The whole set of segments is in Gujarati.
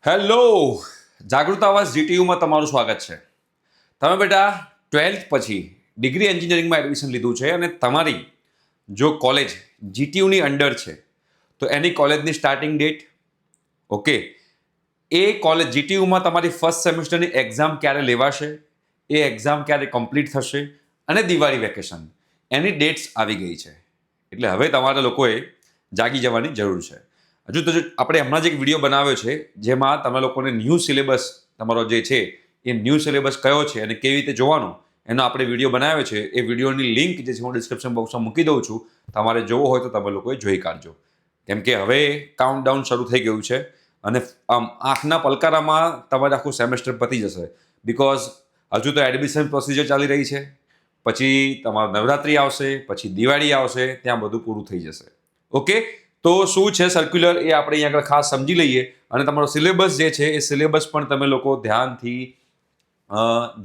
હેલો, જાગૃત આવાસ જીટીયુમાં તમારું સ્વાગત છે. તમે બેટા 12th પછી ડિગ્રી એન્જિનિયરિંગમાં એડમિશન લીધું છે અને તમારી જો કોલેજ જીટીયુની અંડર છે તો એની કોલેજની સ્ટાર્ટિંગ ડેટ, ઓકે, એ કોલેજ જીટીયુમાં તમારી ફર્સ્ટ સેમેસ્ટરની એક્ઝામ ક્યારે લેવાશે, એ એક્ઝામ ક્યારે કમ્પ્લીટ થશે અને દિવાળી વેકેશન એની ડેટ્સ આવી ગઈ છે. એટલે હવે તમારા લોકોએ જાગી જવાની જરૂર છે. હજુ તો આપણે હમણાં જ એક વિડીયો બનાવ્યો છે જેમાં તમે લોકોને ન્યૂ સિલેબસ તમારો જે છે એ ન્યૂ સિલેબસ કયો છે અને કેવી રીતે જોવાનો એનો આપણે વિડીયો બનાવ્યો છે. એ વિડીયોની લિંક જે છે હું ડિસ્ક્રિપ્શન બોક્સમાં મૂકી દઉં છું. તમારે જોવો હોય તો તમે લોકોએ જોઈ કાઢજો, કેમ કે હવે કાઉન્ટડાઉન શરૂ થઈ ગયું છે અને આમ આંખના પલકારામાં તમારે આખું સેમેસ્ટર પતી જશે. બિકોઝ હજુ તો એડમિશન પ્રોસિજર ચાલી રહી છે, પછી તમારું નવરાત્રિ આવશે, પછી દિવાળી આવશે, ત્યાં બધું પૂરું થઈ જશે. ઓકે, તો શું છે સર્ક્યુલર એ આપણે અહીંયા આગળ ખાસ સમજી લઈએ અને તમારો સિલેબસ જે છે એ સિલેબસ પણ તમે લોકો ધ્યાનથી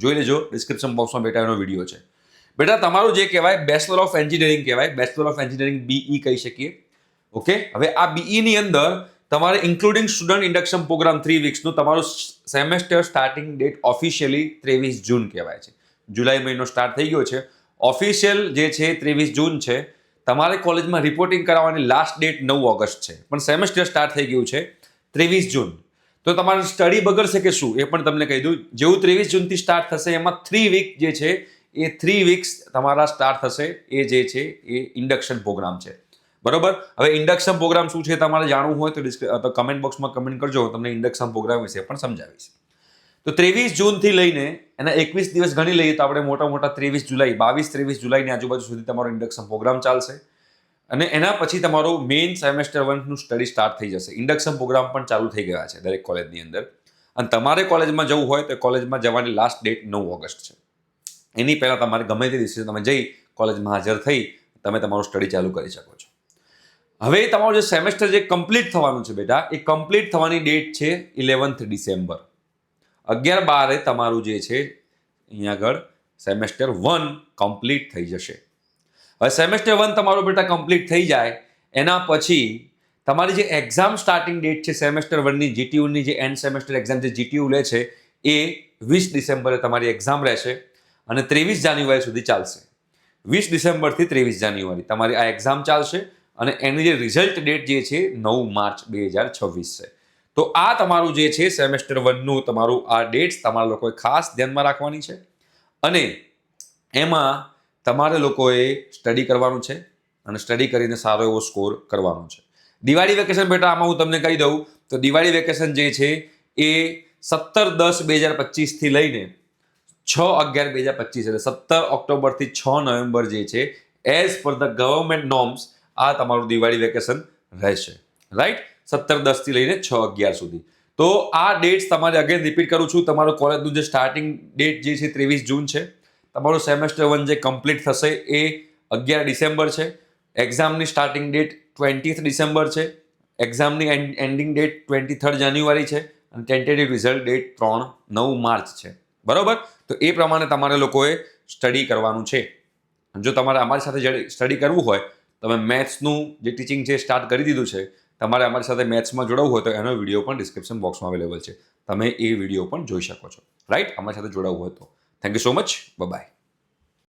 જોઈ લેજો. ડિસ્ક્રિપ્શન બોક્સમાં બેટા એનો વિડીયો છે. બેટા તમારું જે કહેવાય બેચલર ઓફ એન્જિનિયરિંગ કહેવાય, બેચલર ઓફ એન્જિનિયરિંગ BE કહી શકીએ. ઓકે, હવે આ BE ની અંદર તમારે ઇન્ક્લુડિંગ સ્ટુડન્ટ ઇન્ડક્શન પ્રોગ્રામ 3 વીક્સનું તમારું સેમેસ્ટર સ્ટાર્ટિંગ ડેટ ઓફિશિયલી 23 જૂન કહેવાય છે. જુલાઈ મહિનો સ્ટાર્ટ થઈ ગયો છે. ઓફિશિયલ જે છે 23 જૂન છે. તમારે કોલેજમાં રિપોર્ટિંગ કરાવવાની લાસ્ટ ડેટ 9 ઓગસ્ટ છે, પણ સેમેસ્ટર સ્ટાર્ટ થઈ ગયું છે 23 જૂન. તો તમારું સ્ટડી બગડશે કે શું એ પણ તમને કહી દઉં. જેવું 23 જૂનથી સ્ટાર્ટ થશે એમાં 3 વીક જે છે એ 3 વીક્સ તમારા સ્ટાર્ટ થશે. એ જે છે એ ઇન્ડક્શન પ્રોગ્રામ છે, બરોબર. હવે ઇન્ડક્શન પ્રોગ્રામ શું છે તમારે જાણવું હોય તો કમેન્ટ બોક્સમાં કમેન્ટ કરજો, તમને ઇન્ડક્શન પ્રોગ્રામ વિશે પણ સમજાવીશ. તો 23 જૂનથી લઈને એના 21 દિવસ ગણી લઈએ તો આપણે મોટા 23 જુલાઈ, 22-23 જુલાઈની આજુબાજુ સુધી તમારો ઇન્ડક્શન પ્રોગ્રામ ચાલશે અને એના પછી તમારું મેઇન સેમેસ્ટર 1નું સ્ટડી સ્ટાર્ટ થઈ જશે. ઇન્ડક્શન પ્રોગ્રામ પણ ચાલુ થઈ ગયા છે દરેક કોલેજની અંદર અને તમારે કોલેજમાં જવું હોય તો કોલેજમાં જવાની લાસ્ટ ડેટ 9 ઓગસ્ટ છે. એની પહેલાં તમારે ગમે તે દિવસે તમે જઈ કોલેજમાં હાજર થઈ તમે તમારું સ્ટડી ચાલુ કરી શકો છો. હવે તમારું જે સેમેસ્ટર જે કમ્પ્લીટ થવાનું છે બેટા, એ કમ્પ્લીટ થવાની ડેટ છે 11th ડિસેમ્બર. 11-12 તમારું જે છે અહીંયા આગળ સેમેસ્ટર 1 કમ્પ્લીટ થઈ જશે. હવે સેમેસ્ટર 1 તમારું બેટા કમ્પ્લીટ થઈ જાય એના પછી તમારી જે એક્ઝામ સ્ટાર્ટિંગ ડેટ છે સેમેસ્ટર 1ની જીટીયુની જે એન્ડ સેમેસ્ટર એક્ઝામ જે જીટીયુ લે છે એ 20 ડિસેમ્બરે તમારી એક્ઝામ રહેશે અને 23 જાન્યુઆરી સુધી ચાલશે. 20 ડિસેમ્બરથી 23 જાન્યુઆરી તમારી આ એક્ઝામ ચાલશે અને એની જે રિઝલ્ટ ડેટ જે છે 9 માર્ચ 2026 છે. તો આ તમારું જે છે સેમેસ્ટર 1નું તમારું આ ડેટ્સ તમારા લોકોએ ખાસ ધ્યાનમાં રાખવાની છે અને એમાં તમારે લોકોએ સ્ટડી કરવાનું છે અને સ્ટડી કરીને સારો એવો સ્કોર કરવાનો છે. દિવાળી વેકેશન બેટા આમાં હું તમને કહી દઉં તો દિવાળી વેકેશન જે છે એ 17-10-2025 થી લઈને 6-11-2025 એટલે 17 ઓક્ટોબરથી 6 નવેમ્બર જે છે as per the government norms આ તમારું દિવાળી વેકેશન રહેશે. રાઈટ, 17-10 થી લઈને 6-11 સુધી. તો આ ડેટ્સ તમારે અગેન રિપીટ કરું છું. તમારું કોલેજનું જે સ્ટાર્ટિંગ ડેટ જે છે 23 જૂન છે. તમારું સેમેસ્ટર 1 જે કમ્પ્લીટ થશે એ 11 ડિસેમ્બર છે. એક્ઝામની સ્ટાર્ટિંગ ડેટ 20th ડિસેમ્બર છે. એક્ઝામની એન્ડિંગ ડેટ 23 જાન્યુઆરી છે અને ટેન્ટેટિવ રિઝલ્ટ ડેટ 9 માર્ચ છે, બરોબર. તો એ પ્રમાણે તમારે લોકોએ સ્ટડી કરવાનું છે. જો તમારે અમારી સાથે સ્ટડી કરવું હોય તમે મેથ્સનું જે ટીચિંગ છે સ્ટાર્ટ કરી દીધું છે. તમારે અમારી સાથે મેથ્સમાં જોડાવવું હોય તો એનો વિડીયો પણ ડિસ્ક્રિપ્શન બોક્સમાં અવેલેબલ છે. તમે એ વિડીયો પણ જોઈ શકો છો. રાઈટ, અમારી સાથે જોડાવવું હોય તો. Thank you so much. By.